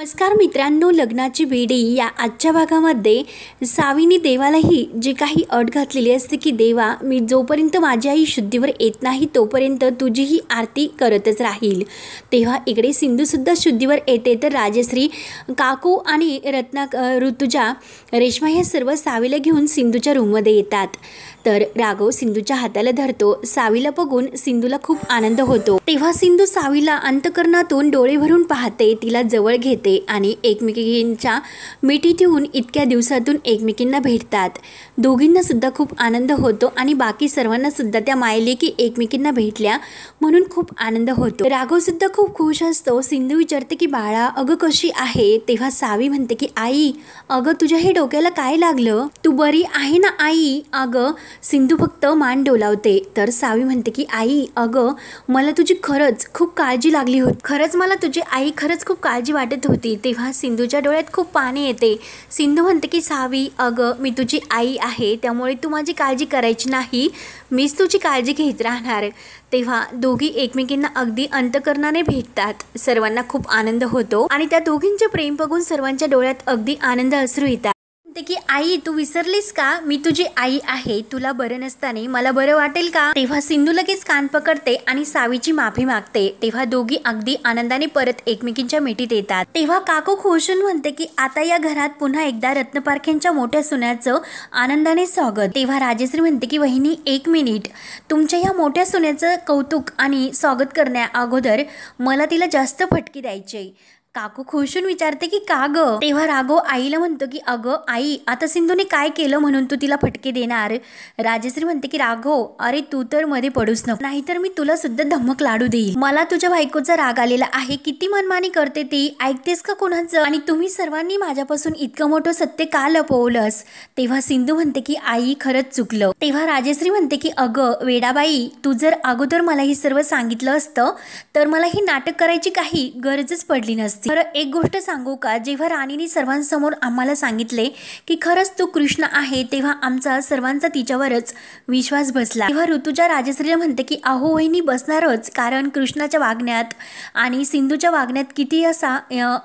नमस्कार मित्रांनो, लग्नाची बेडी या आजच्या भागामध्ये सावीने देवालाही जे काही अट घातलेली असते की देवा, मी जोपर्यंत माझी आई शुद्धीवर येत नाही तोपर्यंत तुझीही आरती करतच राहील। तेव्हा इकडे सिंधूसुद्धा शुद्धीवर येते तर राजश्री, काकू आणि ऋतुजा, रेश्मा या सर्व सावीला घेऊन सिंधूच्या रूममध्ये येतात। तर राघव सिंधूच्या हाताला धरतो। सावीला बघून सिंधूला खूप आनंद होतो। तेव्हा सिंधू सावीला अंतकरणातून डोळे भरून पाहते, तिला जवळ घेते आणि एकमेकींच्या मिठी ठेवून इतक्या दिवसातून एकमेकींना भेटतात। दोघींना सुद्धा खूप आनंद होतो आणि बाकी सर्वांना सुद्धा त्या मायले की एकमेकींना भेटल्या म्हणून खूप आनंद होतो। राघव सुद्धा खूप खुश असतो। सिंधू विचारते की बाळा, अगं कशी आहे? तेव्हा सावी म्हणते की आई, अगं तुझ्या हे डोक्याला काय लागलं? तू बरी आहे ना आई? अगं सिंधू फक्त मान डोलावते। तर सावी म्हणते की आई, अगं मला तुझी खरंच खूप काळजी लागली होती, खरंच मला तुझी आई खरंच खूप काळजी वाटत होती। तेव्हा सिंधूच्या डोळ्यात खूप पाणी येते। सिंधू म्हणते की सावी, अगं मी तुझी आई आहे, त्यामुळे तू माझी काळजी करायची नाही, मीच तुझी काळजी घेत राहणार। तेव्हा दोघी एकमेकींना अगदी अंतकरणाने भेटतात। सर्वांना खूप आनंद होतो आणि त्या दोघींचे प्रेम बघून सर्वांच्या डोळ्यात अगदी आनंद अश्रू येतात। की आई, तू विसरलीस का? मी तुझी आई आहे, तुला बरं नसताना मला बरं वाटेल का? तेव्हा सिंधू लगेच कान पकडते आणि सावीची माफी मागते। तेव्हा दोघी अगदी आनंदाने परत एकमेकींच्या मिठीत येतात। तेव्हा काकू खुशून म्हणते की आता या घरात पुन्हा एकदा रत्नपारख्यांच्या मोठ्या सुन्याचं आनंदाने स्वागत। तेव्हा राजश्री म्हणते की वहिनी, एक मिनिट, तुमच्या या मोठ्या सुन्याचं कौतुक आणि स्वागत करण्या अगोदर मला तिला जास्त फटके द्यायचे। काकू खुशून विचारते की का ग? तेव्हा राघव आईला म्हणतो की अगं आई, आता सिंधूने काय केलं म्हणून तू तिला फटके देणार? राजश्री म्हणते की राघव, अरे तू तर मध्ये पडूच नको, नाहीतर मी तुला सुद्धा धमक लाडू देईल। मला तुझ्या बायकोचा राग आलेला आहे, किती मनमानी करते ती, ऐकतेस का कोणाचं? आणि तुम्ही सर्वांनी माझ्यापासून इतकं मोठं सत्य का लपवलंस? तेव्हा सिंधू म्हणते की आई, खरंच चुकलं। तेव्हा राजश्री म्हणते की अगं वेडाबाई, तू जर अगोदर मला हे सर्व सांगितलं असतं तर मला ही नाटक करायची काही गरजच पडली नसती। बरं, एक गोष्ट सांगू का? जेव्हा राणीने सर्वांसमोर आम्हाला सांगितले की खरंच तू कृष्ण आहे, तेव्हा आमचा सर्वांचा तिच्यावरच विश्वास बसला। तेव्हा ऋतुजा राजश्रीला म्हणते की अहो वहिनी, बसणारच, कारण कृष्णाच्या वागण्यात आणि सिंधूच्या वागण्यात किती असा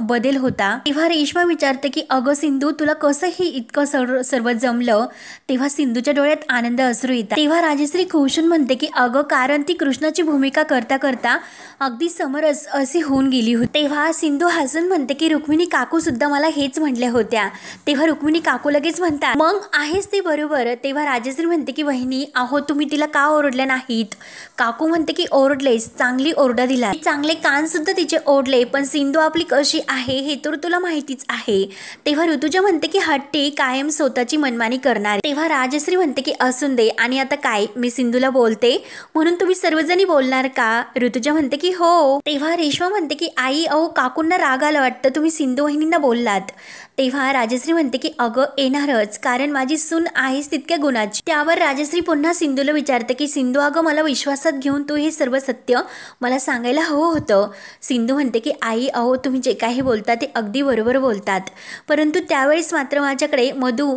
बदल होता। तेव्हा रेश्मा विचारते की अगं सिंधू, तुला कसं हे इतकं सर्व जमलं? तेव्हा सिंधूच्या डोळ्यात आनंद अश्रू येतात। तेव्हा राजश्री खुशून म्हणते की अगं, कारण ती कृष्णाची भूमिका करता करता अगदी समरस अशी होऊन गेली होती। तेव्हा सिंधू हसून म्हणते की रुक्मिणी काकू सुद्धा मला हेच म्हटल्या होत्या। तेव्हा रुक्मिणी काकू लगेच म्हणतात, मग आहेच ते बरोबर। तेव्हा राजश्री म्हणते की वहिनी, अहो तुम्ही तिला का ओरडल्या नाहीत? काकू म्हणते की ओरडलेस, चांगली ओरडा दिला, चांगले कान सुद्धा तिचे ओढले, पण सिंधू आपली कशी आहे हे तर तुला माहितीच आहे। तेव्हा ऋतुजा म्हणते की हट्टी, कायम स्वतःची मनमानी करणार। तेव्हा राजश्री म्हणते की असून दे, आणि आता काय, मी सिंधूला बोलते म्हणून तुम्ही सर्वजणी बोलणार का? ऋतुजा म्हणते की हो। तेव्हा रेश्मा म्हणते की आई, अहो काकूंना राग आला वाटतं, तुम्ही सिंधू वहिनींना बोललात। तेव्हा राजश्री म्हणते की अगं येणारच, कारण माझी सून आहेच तितक्या गुणाची। त्यावर राजश्री पुन्हा सिंधूला विचारते की सिंधू, अगं मला विश्वासात घेऊन तू हे सर्व सत्य मला सांगायला हवं होतं। सिंधू म्हणते की आई, अहो तुम्ही जे काही बोलता ते अगदी बरोबर बोलतात, परंतु त्यावेळेस मात्र माझ्याकडे मधू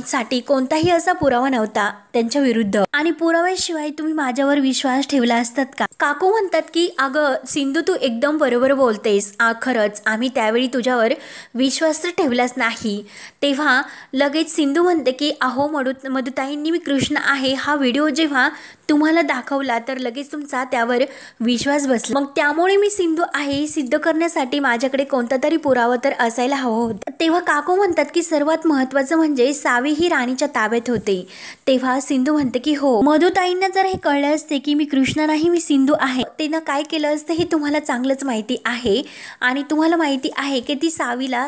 साठी कोणताही असा पुरावा नव्हता त्यांच्या विरुद्ध, आणि पुराव्याशिवाय तुम्ही माझ्यावर विश्वास ठेवला असतात का? काकू म्हणतात की अगं सिंधू, तू एकदम बरोबर बोलतेस, खरंच आम्ही त्यावेळी तुझ्यावर विश्वास तर ठेवलाच नाही। तेव्हा लगेच सिंधू म्हणते की अहो मधुताईंनी मी कृष्ण आहे हा व्हिडिओ जेव्हा तुम्हाला दाखवला तर लगेच तुमचा त्यावर विश्वास बसला, मग त्यामुळे मी सिंधू आहे हे सिद्ध करण्यासाठी माझ्याकडे कोणता तरी पुरावा तर असायला हवा होता। तेव्हा काकू म्हणतात की सर्वात महत्त्वाचं म्हणजे सावी ही राणीच्या ताब्यात होते। तेव्हा सिंधू म्हणते की हो, मधुताईंना जर हे कळले असते की मी कृष्ण नाही, मी सिंधू आहे, तिनं काय केलं असतं हे तुम्हाला चांगलंच माहिती आहे, आणि तुम्हाला माहिती आहे की ती सावीला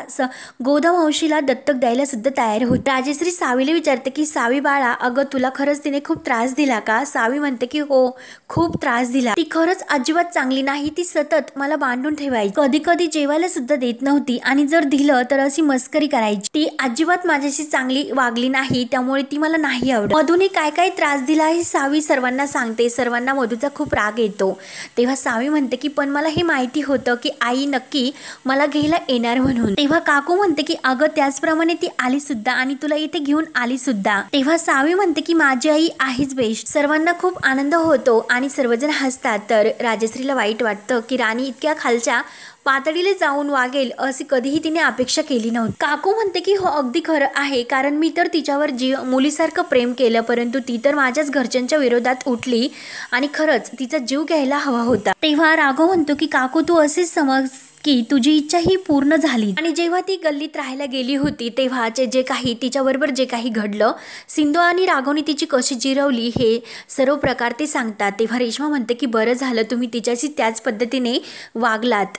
गोदा मावशीला दत्तक द्यायला सुद्धा तयार होती। राजश्री सावीला विचारते की सावी बाळा, अगं तुला खरंच तिने खूप त्रास दिला का? सावी म्हणते की हो, खूप त्रास दिला, ती खरंच अजिबात चांगली नाही, ती सतत मला बांधून ठेवायची, कधी कधी जेवायला सुद्धा देत नव्हती, आणि जर दिलं तर अशी मस्करी करायची, ती अजिबात माझ्याशी चांगली वागली नाही, त्यामुळे ती मला नाही आवडत। मधूने काय काय त्रास दिला हे सावी सर्वांना सांगते। सर्वांना मधूचा खूप राग येतो। तेव्हा सावी म्हणते की पण मला हे माहिती होतं की आई नक्की मला घ्यायला येणार म्हणून। तेव्हा काकू म्हणते की अगं त्याचप्रमाणे ती आली सुद्धा, आणि तुला इथे घेऊन आली सुद्धा। तेव्हा सावी म्हणते की माझी आई आहेच बेस्ट। सर्वांना खूप आनंद होतो आणि सर्वजण हसतात। तर राजश्रीला वाईट वाटतं की राणी इतक्या खालच्या पातळीला जाऊन वागेल अशी कधीही तिने अपेक्षा केली नव्हती. काकू म्हणते की हो अगदी खरं आहे, कारण मी तर तिच्यावर मुलीसारखं प्रेम केलं, परंतु ती तर माझ्याच घरच्यांच्या विरोधात उठली आणि खरंच तिचा जीव घ्यायला हवा होता. तेव्हा राघव म्हणतो की काकू तू असेच समज की तुझी इच्छा ही पूर्ण झाली. आणि जेव्हा ती गल्लीत राहायला गेली होती तेव्हा जे काही तिच्याबरोबर जे काही घडलं, सिंधू आणि राघवने तिची कशी जिरवली हे सर्व प्रकार ते सांगतात. तेव्हा रेश्मा म्हणते की बरं झालं तुम्ही तिच्याशी त्याच पद्धतीने वागलात,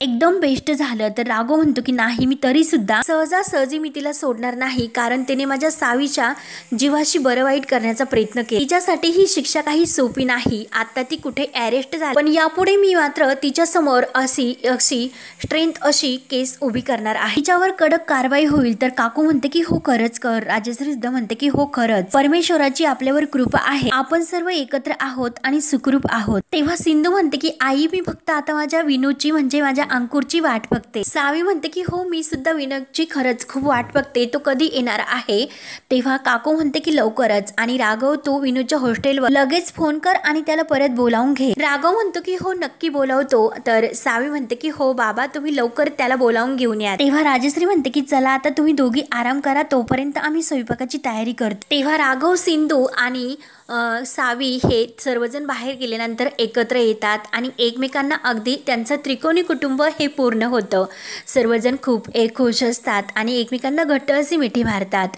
एकदम बेस्ट झालं. तर राघव म्हणतो की नाही, मी तरीसुद्धा सहजासहजी मी तिला सोडणार नाही, कारण तिने माझ्या सावीच्या जीवाशी बरं वाईट करण्याचा प्रयत्न केला. तिच्यासाठी ही शिक्षा काही सोपी नाही. आता ती कुठे अरेस्ट झाली, पण यापुढे मी मात्र तिच्यासमोर अशी स्ट्रेंथ अशी केस उभी करणार आहे, तिच्यावर कडक कारवाई होईल. तर काकू म्हणते की हो खरंच कर. राजश्री सुद्धा म्हणते की हो खरंच, परमेश्वराची आपल्यावर कृपा आहे, आपण सर्व एकत्र आहोत आणि सुखरूप आहोत. तेव्हा सिंधू म्हणते की आई मी फक्त आता माझ्या विनूची म्हणजे माझ्या अंकुरची वाट बघते. सावी म्हणते की हो मी सुद्धा विनूची खरंच खूप वाट बघते, तो कधी येणार आहे. तेव्हा काकू म्हणते की लवकरच. आणि राघव तू विनूच्या हॉस्टेलवर लगेच फोन कर आणि त्याला परत बोलावून घे. राघव म्हणतो की हो नक्की बोलावतो. तर सावी म्हणते की हो बाबा तुम्ही लवकर त्याला बोलावून घेऊन या. तेव्हा राजश्री म्हणते की चला आता तुम्ही दोघी आराम करा, तोपर्यंत आम्ही स्वयंपाकाची तयारी करतो. तेव्हा राघव, सिंधू आणि सावी हे सर्वजण बाहेर गेल्यानंतर एकत्र येतात आणि एकमेकांना अगदी त्यांचं त्रिकोणी कुटुंब हे पूर्ण होतं. सर्वजण खूप खुश असतात आणि एकमेकांना घट्ट अशी मिठी मारतात.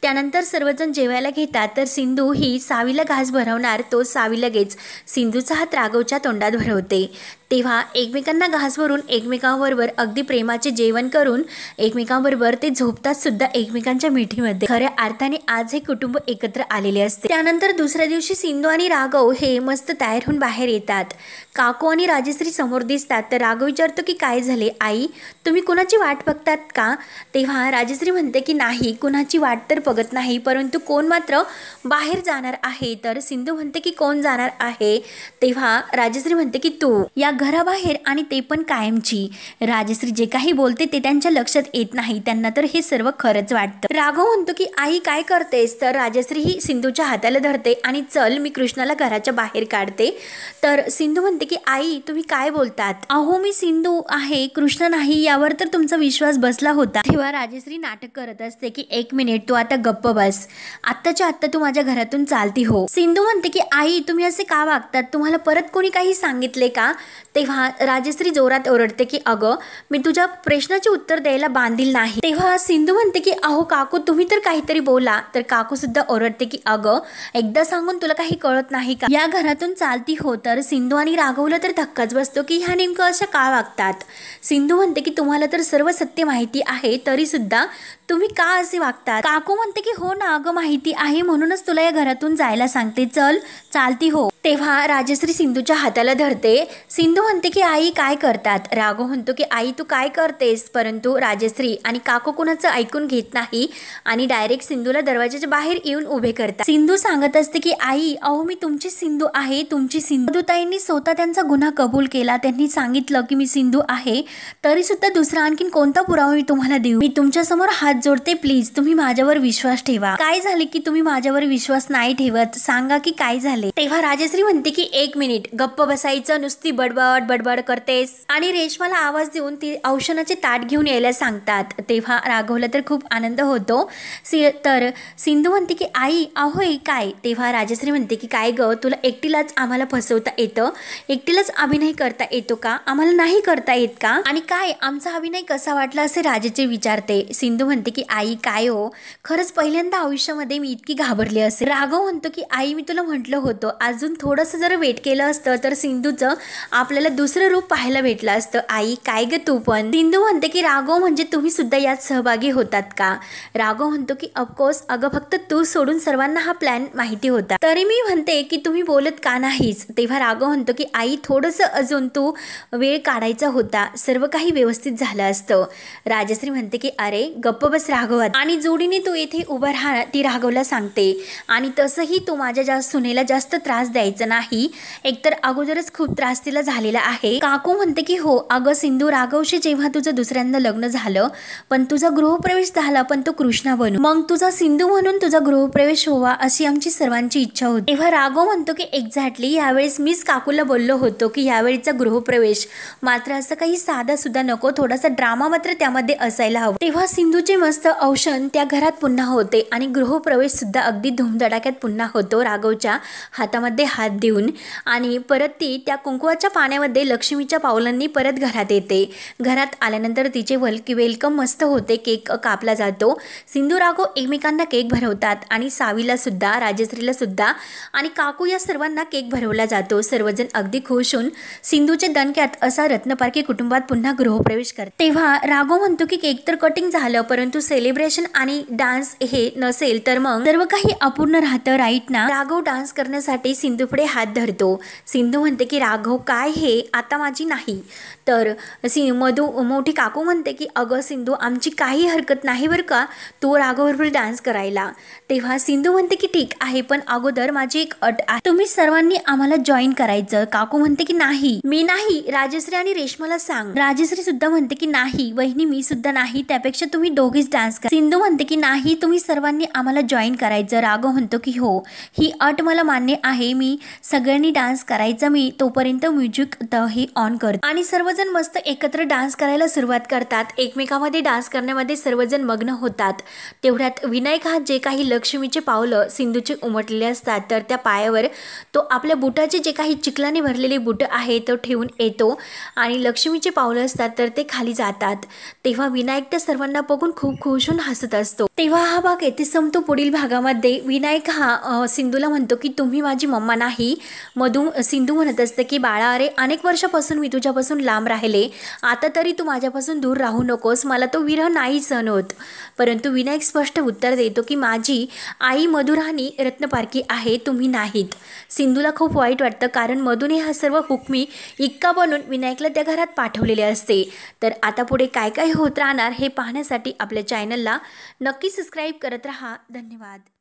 त्यानंतर सर्वजण जेवायला घेतात. तर सिंधू ही सावीला घास भरवणार, तो सावी लगेच सिंधूचा हात राघवच्या तोंडात भरवते. तेव्हा एकमेकांना घास भरून एकमेकांबरोबर अगदी प्रेमाचे जेवण करून एकमेकांबरोबर ते झोपतात सुद्धा एकमेकांच्या मिठीमध्ये. खऱ्या अर्थाने आज हे कुटुंब एकत्र आलेले असते. त्यानंतर दुसऱ्या दिवशी सिंधू आणि राघव हे मस्त तयार होऊन बाहेर येतात. काकू आणि राजश्री समोर दिसतात. तर राघव विचारतो की काय झाले आई, तुम्ही कुणाची वाट बघतात का. तेव्हा राजश्री म्हणते की नाही, कुणाची वाट तर बघत नाही, परंतु कोण मात्र बाहेर जाणार आहे. तर सिंधू म्हणते की कोण जाणार आहे. तेव्हा राजश्री म्हणते की तू या घराबाहेर, आणि ते पण कायमची. राजश्री जे काही बोलते ते त्यांच्या लक्षात येत नाही, त्यांना तर हे सर्व खरंच वाटतं. राघव म्हणतो की आई काय करतेस. तर राजश्री ही सिंधूच्या हाताला धरते आणि चल मी कृष्णाला घराच्या बाहेर काढते. तर सिंधू म्हणते की आई तुम्ही काय बोलतात. अहो मी सिंधू आहे, कृष्ण नाही, यावर तर तुमचा विश्वास बसला होता. तेव्हा राजश्री नाटक करत असते की एक मिनिट तू आता गप्प बस, आत्ताच्या आत्ता तू माझ्या घरातून चालती हो. सिंधू म्हणते की आई तुम्ही असे का वागतात, तुम्हाला परत कोणी काही सांगितले का. तेव्हा राजश्री जोरात ओरडते की अगं मी तुझ्या प्रश्नाचे उत्तर द्यायला बांधील नाही. तेव्हा सिंधू म्हणते की अहो काकू तुम्ही तर काहीतरी बोला. तर काकू सुद्धा ओरडते की अगं एकदा सांगून तुला काही कळत नाही का, या घरातून चालती हो. तर सिंधू आणि राघवला तर धक्काच बसतो की ह्या नेमकं अशा का वागतात. सिंधू म्हणते की तुम्हाला तर सर्व सत्य माहिती आहे, तरी सुद्धा तुम्ही का असे वागतात. काकू म्हणते की हो ना अगं माहिती आहे, म्हणूनच तुला या घरातून जायला सांगते, चल चालती हो. तेव्हा राजश्री सिंधूच्या हाताला धरते. सिंधू म्हणते की आई काय करतात. राघव म्हणतो की आई तू काय करतेस. परंतु राजश्री आणि काकू कुणाचं ऐकून घेत नाही आणि डायरेक्ट सिंधूला दरवाजाच्या बाहेर येऊन उभे करतात. सिंधू सांगत असते की आई अहो मी तुमची सिंधू आहे, तुमची सिंधू. ताईंनी स्वतः त्यांचा गुन्हा कबूल केला, त्यांनी सांगितलं की मी सिंधू आहे, तरी सुद्धा दुसरा आणखीन कोणता पुरावा मी तुम्हाला देऊ. मी तुमच्या समोर हात जोडते, प्लीज तुम्ही माझ्यावर विश्वास ठेवा. काय झाले की तुम्ही माझ्यावर विश्वास नाही ठेवत, सांगा की काय झाले. तेव्हा राजश्री म्हणते की एक मिनिट गप्प बसायचं, नुसती बडबड बडबड करतेस. आणि रेशमाला आवाज देऊन ती औषणाचे ताट घेऊन यायला सांगतात. तेव्हा राघवला तर खूप आनंद होतो. तर सिंधू म्हणते की आई अहो काय. तेव्हा राजश्री म्हणते की काय ग तुला एकटीलाच आम्हाला फसवता येतं, एकटीलाच अभिनय करता येतो का, आम्हाला नाही करता येत का. आणि काय आमचा अभिनय कसा वाटला असे राजश्री विचारते. सिंधू म्हणते की आई काय हो, खरंच पहिल्यांदा आयुष्यामध्ये मी इतकी घाबरली असे. राघव म्हणतो की आई मी तुला म्हटलं होतं अजून थोडंसं जर वेट केलं असतं तर सिंधूचं आपल्याला दुसरं रूप पाहायला भेटलं असतं. आई काय ग तू पण. सिंधू म्हणते की राघव म्हणजे तुम्ही सुद्धा यात सहभागी होतात का. राघव म्हणतो की ऑफकोर्स अगं फक्त तू सोडून सर्वांना हा प्लॅन माहिती होता, तरी मी म्हणते की तुम्ही बोलत का नाहीच. तेव्हा राघव म्हणतो की आई थोडंसं अजून तू वेळ काढायचा होता, सर्व काही व्यवस्थित झालं असतं. राजश्री म्हणते की अरे गप्प बस राघवात, आणि जोडीने तू येथे उभं राहा, ती राघवला सांगते. आणि तसंही तू माझ्या सुनेला जास्त त्रास द्यायचा नाही, एकतर अगोदरच खूप त्रास तिला झालेला आलेला आहे। काकू म्हणते की हो अगं सिंधू, राघवशी जेव्हा तुझं दुसऱ्यांदा लग्न झालं पण तुझा गृहप्रवेश झाला पण तो कृष्णा बनून, मग तुझा सिंधू म्हणून तुझा गृहप्रवेश व्हावा अशी आमची सर्वांची इच्छा होती। तेव्हा राघव म्हणतो की एक्झॅक्टली यावेळेस मीच काकूला बोललो होतो की यावेळीचा गृहप्रवेश मात्र असं काही साधा सुद्धा नको, थोडासा ड्रामा मात्र त्यामध्ये असायला हवं। तेव्हा सिंधूचे मस्त औषण त्या घरात पुन्हा होते आणि गृहप्रवेश सुद्धा अगदी धूमधडाक्यात पुन्हा होतो, राघवच्या हातामध्ये हात देऊन। आणि परत ती त्या कुंकवाच्या पाण्यामध्ये लक्ष्मीच्या पावलांनी परत घरात येते। घरात आल्यानंतर तिचे वेलकम मस्त होते, केक कापला जातो। सिंधू राघव एकमेकांना केक भरवतात आणि सावीला सुद्धा, राजश्रीला सुद्धा आणि काकू या सर्वांना केक भरवला जातो। सर्वजण अगदी खुश होऊन सिंधूच्या दणक्यात असा रत्नपारखी कुटुंबात पुन्हा गृहप्रवेश करतात। तेव्हा राघव म्हणतो की केक तर कटिंग झालं परंतु सेलिब्रेशन आणि डान्स हे नसेल तर मग सर्व काही अपूर्ण राहतं, राईट ना। राघव डान्स करण्यासाठी सिंधू पुढे हात धरतो। सिंधू म्हणते की राघव काय हे आता माझी नाही तर मोठी काकू म्हणते की अगं सिंधू आमची काही हरकत नाही बरं का तू राघवबरोबर डान्स करायला। तेव्हा सिंधू म्हणते की ठीक आहे पण अगोदर माझी एक अट आहे, तुम्ही सर्वांनी आम्हाला जॉईन करायचं। काकू म्हणते की नाही मी नाही, राजश्री आणि रेश्माला सांग। राजश्री सुद्धा म्हणते की नाही वहिनी मी सुद्धा नाही, त्यापेक्षा तुम्ही दोघीच डान्स करा। सिंधू म्हणते की नाही तुम्ही सर्वांनी आम्हाला जॉईन करायचं। राघव म्हणतो की हो ही अट मला मान्य आहे, मी सगळ्यांनी डान्स करायचा, मी तोपर्यंत म्युझिक हे ऑन करतो। आणि सर्वजण मस्त एकत्र डान्स करायला सुरुवात करतात, एकमेकांमध्ये डान्स करण्यामध्ये सर्वजण मग्न होतात। तेवढ्यात विनायक हा जे काही लक्ष्मीचे पावलं सिंधूचे उमटलेले असतात तर त्या पायावर तो आपल्या बुटाचे जे काही चिखलाने भरलेले बुट आहे तो ठेवून येतो आणि लक्ष्मीचे पावलं असतात तर ते खाली जातात। तेव्हा विनायक त्या सर्वांना बघून खूप खुश होऊन हसत असतो। तेव्हा हा भाग येथे संपतो। पुढील भागामध्ये विनायक हा सिंधूला म्हणतो की तुम्ही माझी मम्मा नाही। सिंधू म्हणत असते की बाळा अरे अनेक वर्षापासून मी तुझ्यापासून लांब राहिले, आता तरी तू माझ्यापासून दूर राहू नकोस, मला तो विरह नाही सहन होत। परंतु विनायक स्पष्ट उत्तर देतो की माझी आई मधुराणी रत्नपारखी आहे, तुम्ही नाहीत। सिंधूला खूप वाईट वाटतं कारण मधुने हा सर्व हुकमी इक्का बनून विनायकला त्या घरात पाठवलेले असते। तर आता पुढे काय काय होत राहणार हे पाहण्यासाठी आपल्या चॅनलला नक्की सबस्क्राईब करत राहा। धन्यवाद।